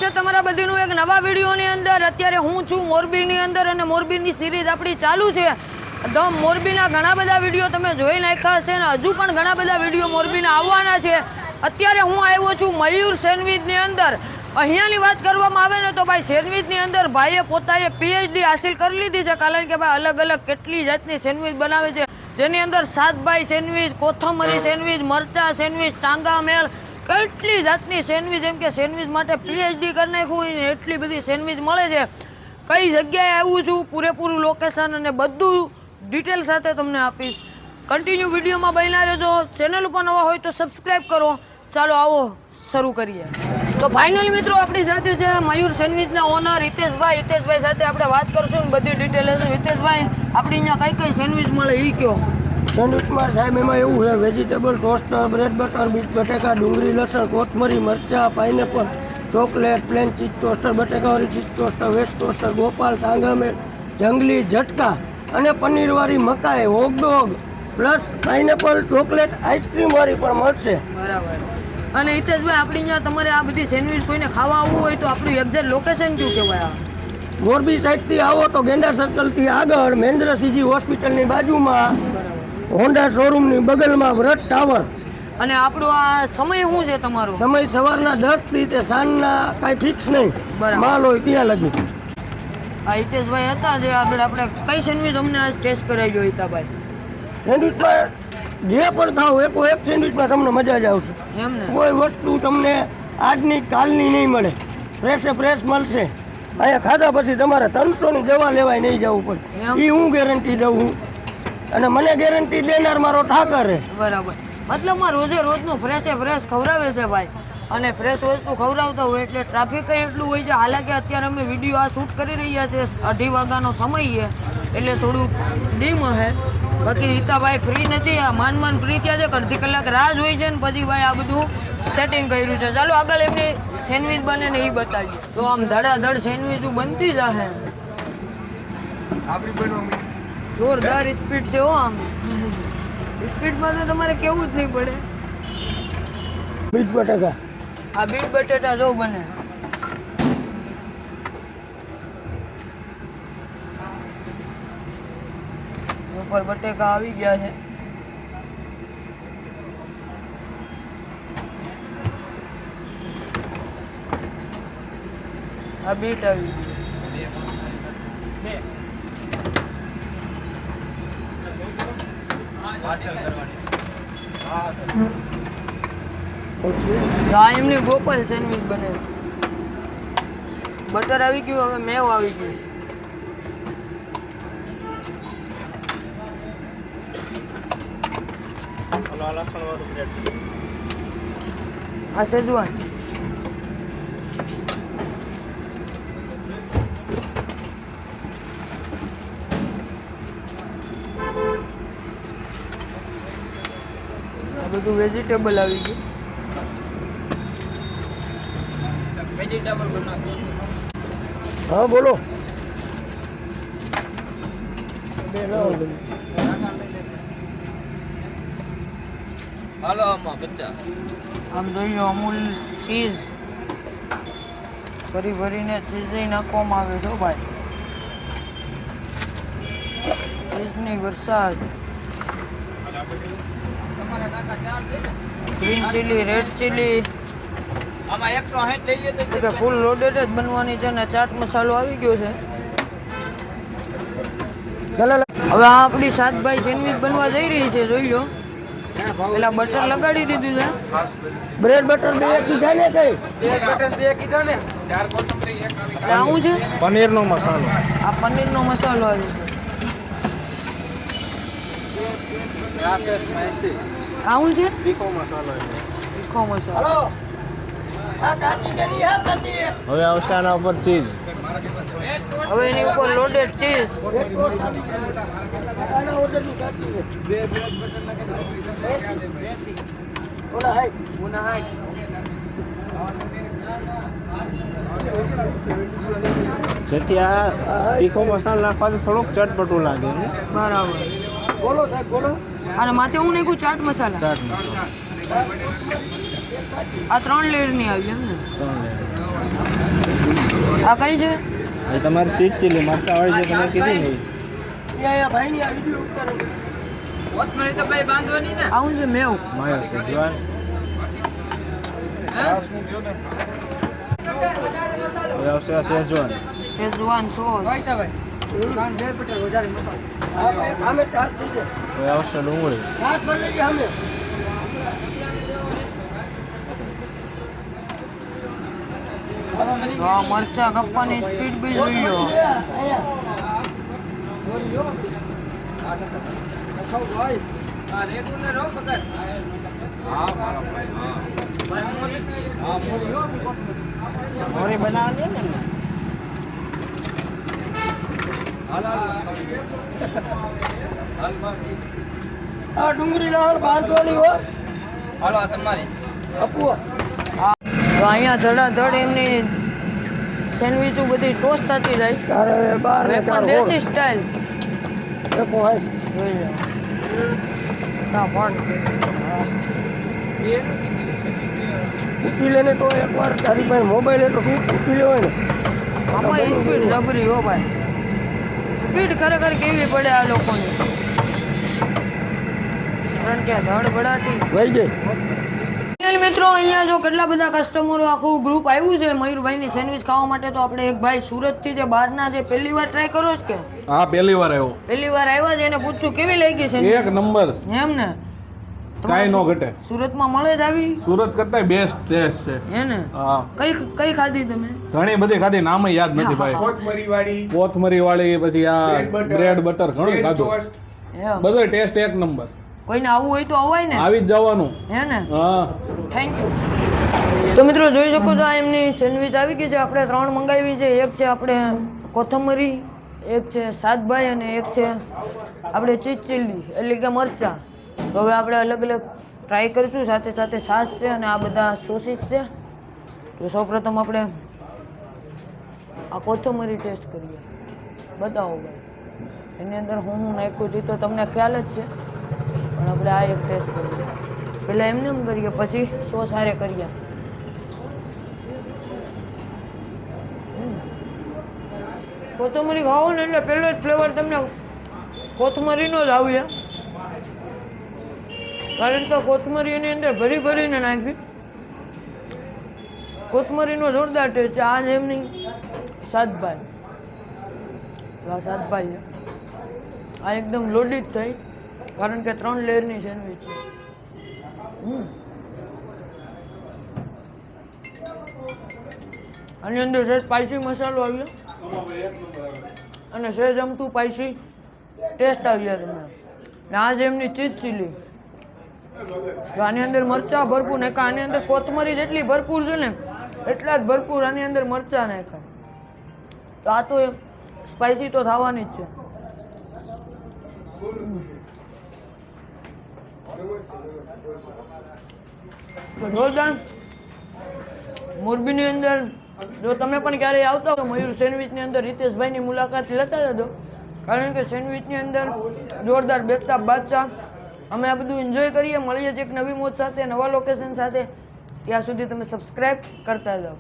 છે તમારા બધીનું એક નવા વિડીયોની અંદર। અત્યારે હું છું મોરબીની અંદર અને મોરબીની સિરીઝ આપણી ચાલુ છે। તો મોરબીના ઘણા બધા વિડીયો તમે જોઈ નાખ્યા હશે અને હજુ પણ ઘણા બધા વિડીયો મોરબીના આવવાના છે। અત્યારે હું આવ્યો છું મયુર સેન્ડવિચની અંદર। અહીંયાની વાત કરવામાં આવે ને તો ભાઈ સેન્ડવિચની અંદર ભાઈએ પોતાએ PhD હાસિલ કરી લીધી છે, કારણ કે ભાઈ અલગ અલગ કેટલી જાતની સેન્ડવિચ બનાવે છે, જેની અંદર સાતભાઈ સેન્ડવિચ, કોથમરી સેન્ડવિચ, મરચા સેન્ડવિચ, ટાંગા મેળ, કેટલી જાતની સેન્ડવિચ, એમ કે સેન્ડવિચ માટે PhD કરી નાખ્યું હોય ને એટલી બધી સેન્ડવિચ મળે છે। કઈ જગ્યાએ આવ્યું છું, પૂરેપૂરું લોકેશન અને બધું ડિટેલ સાથે તમને આપીશ। કન્ટિન્યુ વિડીયોમાં બન્યા રહેજો। ચેનલ ઉપર નવા હોય તો સબસ્ક્રાઈબ કરો। ચાલો આવો શરૂ કરીએ। તો ફાઇનલી મિત્રો આપણી સાથે છે મયુર સેન્ડવિચના ઓનર હિતેશભાઈ। હિતેશભાઈ સાથે આપણે વાત કરશું ને બધી ડિટેલ હશે। હિતેશભાઈ, આપણી અહીંયા કઈ કઈ સેન્ડવિચ મળે એ કહો। સેન્ડવિચમાં સાહેબ એમાં એવું છે, vegetable toaster, bread butter, beet બટેકા, ડુંગળી, લસણ, કોથમરી, મરચા, pineapple, chocolate, plain cheese toaster, બટેકાવાળી cheese toaster, veg toaster, Gopal, ટાંગામેળ, જંગલી, ઝટકા અને પનીરવાળી મકાઈ, હોગડોગ પ્લસ પાઇનેપલ ચોકલેટ આઈસ્ક્રીમવાળી પણ મળશે। બરાબર। અને હિતેશભાઈ, આપણી અહીંયા તમારે આ બધી સેન્ડવિચ કોઈને ખાવા આવવું હોય તો આપણું એક્ઝેક્ટ લોકેશન કયું કહેવાય? મોરબી સાઈડથી આવો તો ગેંડા સર્કલથી આગળ મહેન્દ્રસિંહજી હોસ્પિટલની બાજુમાં, હોન્ડા શોરૂમની બગલમાં વ્રત ટાવર। અને આપણો આ સમય શું છે તમારો? સમય સવારના 10 થી તે સાંજના કાંઈ ફિક્સ નહીં, માલ હોય ત્યાં લગી। આ હિતેશભાઈ હતા જે આપણે કઈ સેન્ડવિચ અમને આજ ટેસ્ટ કરાવી જોઈએ હિતાભાઈ? સેન્ડવિચમાં જે પણ ખાવ એક સેન્ડવિચમાં તમને મજા જ આવશે। એમ ને? કોઈ વસ્તુ તમને આજની કાલની નહીં મળે, ફ્રેશે ફ્રેશ મળશે। અહીંયા ખાધા પછી તમારે 300ની દવા લેવાય નહીં જવું પડે, એ હું ગેરંટી દઉં છું અને મને ગેરંટી દેનાર મારો ઠાકર છે। બરાબર। મતલબમાં રોજે રોજનું ફ્રેશે ફ્રેશ ખવડાવે છે ભાઈ, અને ફ્રેશ વસ્તુ ખવડાવતા હોય એટલે ટ્રાફિક એટલું હોય છે। હાલાકી અત્યારે અમે વિડીયો આ શૂટ કરી રહ્યા છે, 2:30 વાગ્યાનો સમય છે એટલે થોડુંક ડીમ છે। બાકી હિતાભાઈ ફ્રી નથી, આ માન ફ્રી થયા છે, અડધી કલાક રાહ જોઈ છે ને પછી ભાઈ આ બધું સેટિંગ કર્યું છે। ચાલો આગળ એમની સેન્ડવિચ બને ને એ બતાવીએ। તો આમ ધડાધડ સેન્ડવિચ બનતી જશે, જોરદાર સ્પીડ છે હો। આમ સ્પીડમાં તો તમારે કેવું જ નહીં પડે। બીટ બટાકા, આ બીટ બટેટા જો બને, ઉપર બટેકા આવી ગયા છે। આ બીટ આવી ગયું। આ એમની ગોપાલ સેન્ડવિચ બને, બટર આવી ગયું, હવે મેવ આવી ગયું। આ સેજવાન, આ બધું વેજીટેબલ આવી ગયું। હા બોલો। હાલો આમાં બચ્ચા, આમ જોઈએ અમૂલ ચીઝ ભરી ભરીને ચીઝ નાખવામાં આવે છે ભાઈ, ચીઝની વરસાદ। ગ્રીન ચીલી, રેડ ચીલી, આમાં 160 લઈએ તો ફૂલ લોડેડ જ બનવાની છે ને ચાટ મસાલો આવી ગયો છે। હવે આ આપણી સાતભાઈ સેન્ડવિચ બનવા જઈ રહી છે, જોઈ લો। પેલા બટર લગાડી દીધું છે, બ્રેડ બટર 2 કીધા ને કઈ? બટન 2 કીધા ને, 4 કોથમરી 1 આવી આવું છે પનીરનો મસાલો, આ પનીરનો મસાલો આવી આ છે સ્પાઈસી, ગયો। આવું છે તીખો મસાલો છે, તીખો મસાલો। હવે આવશે આના ઉપર ચીઝ, હવે એની ઉપર લોડેડ ચીઝ। જેથી આ તીખો મસાલો નાખવાથી થોડુંક ચટપટું લાગે છે। બરાબર। બોલો સાહેબ બોલો। અને માથે હું નાખ્યું ચાટ મસાલા। ચાટ મસાલો આ 3 લેયરની આવી એમ ને? 3 લેયર। આ કઈ છે? એ તમારી ચીજ ચીલી મરચાવાળી જે તમે કીધી ને અહીંયા ભાઈની આ વિડીયો ઉતારો. આવું છે મેવ. માયો સેજવાન એ આવશે આ સેજવાન શેઝવાન સોસ. આમે ચાર થઈ જાય. એ આવશે ડુંગળી હાથ બદલી ગયા અમે. તો આ મરચા કપવાની સ્પીડ બી જોઈ લો. મોરી બનાવવાની ને આ ડુંગળી લાલ બાંધવાની હોય હાલો આ તમારી આપવો. તો અહીંયા ધડાધડ એમની સેન્ડવીચો બધી ટોસ્ટ થતી જાય. તારે બાર હવે ને ચાર પણ દેશી સ્ટાઇલ દેખો હાય. જોઈ લો. તા પણ પૂછી લેને તો એકવાર તારી પાસે મોબાઈલ એટલો પૂછી લેવાય ને. આમાં સ્પીડ જબરી હો ભાઈ. સ્પીડ ખરેખર કેવી પડે આ લોકોની. કારણ કે ધડ બડાટી. વહી ગઈ. ફાઇનલ મિત્રો અહીંયા જો કેટલા બધા કસ્ટમરો આખું ગ્રુપ આવ્યું છે મયુરભાઈની સેન્ડવિચ ખાવા માટે. તો આપણે એક ભાઈ સુરતથી જે બહારના જે પહેલી વાર ટ્રાય કરો છો કે હા પહેલી વાર આવ્યો પહેલી વાર આવ્યા છે એને પૂછ્યું કેવી લાગી છે એક નંબર એમ ને કાંઈ નો ઘટે સુરતમાં મળે જ આવી સુરત કરતા બેસ્ટ ટેસ્ટ છે હે ને હા કઈ કઈ ખાધી તમે? ઘણી બધી ખાધી નામ યાદ નથી ભાઈ કોથમરી વાળી પછી આ બ્રેડ બટર ઘણું ખાધું એમ બધો ટેસ્ટ એક નંબર કોઈને આવવું હોય તો અવાય ને આવી જ જવાનું હે ને હા થેન્ક યુ. તો મિત્રો જોઈ શકો છો આ એમની સેન્ડવિચ આવી ગઈ છે. આપણે 3 મંગાવી છે. એક છે આપણે કોથમરી, એક છે સાતભાઈ અને એક છે આપણે ચીઝ ચીલી એટલે કે મરચા. તો હવે આપણે અલગ અલગ ટ્રાય કરીશું. સાથે સાથે છાશ છે અને આ બધા સોસીસ છે. તો સૌપ્રથમ આપણે આ કોથમરી ટેસ્ટ કરીએ. બતાવો ભાઈ એની અંદર હું નાખ્યું છે તો તમને ખ્યાલ જ છે. પણ આપણે આ એક ટેસ્ટ કરીએ. પહેલાં એમને એમ કરીએ પછી સોસ હારે કરીએ. કોથમરી ખાવો ને એટલે પહેલો જ ફ્લેવર તમને કોથમરીનો જ આવ્યો. કારણ કે કોથમરી એની અંદર ભરી ભરીને નાખી. કોથમરીનો જોરદાર ટેસ્ટ છે. આ એમની સાતભાઈ. આ સાતભાઈ છે. આ એકદમ લોડિત થઈ કારણ કે 3 લેયરની સેન્ડવિચ છે. આની અંદર સહેજ સ્પાઇસી મસાલો આવ્યો અને સહેજ અમથું સ્પાઇસી ટેસ્ટ આવ્યા તમને. ને આ છે એમની ચીઝ ચીલી. આની અંદર મરચા ભરપૂર નાખ્યા. આની અંદર કોથમરી જેટલી ભરપૂર છે ને એટલા જ ભરપૂર આની અંદર મરચા નાખ્યા. તો આ તો સ્પાઇસી તો થવાની જ છે. તો જોરદાર. મોરબીની અંદર જો તમે પણ ક્યારેય આવતા હો મયુર સેન્ડવિચની અંદર રીતેશભાઈની મુલાકાત લેતા જજો. કારણ કે સેન્ડવિચની અંદર જોરદાર બેકતાપ બાદશાહ. અમે આ બધું એન્જોય કરીએ. મળીએ છીએ એક નવી મોજ સાથે નવા લોકેશન સાથે. ત્યાં સુધી તમે સબસ્ક્રાઈબ કરતા જાઓ.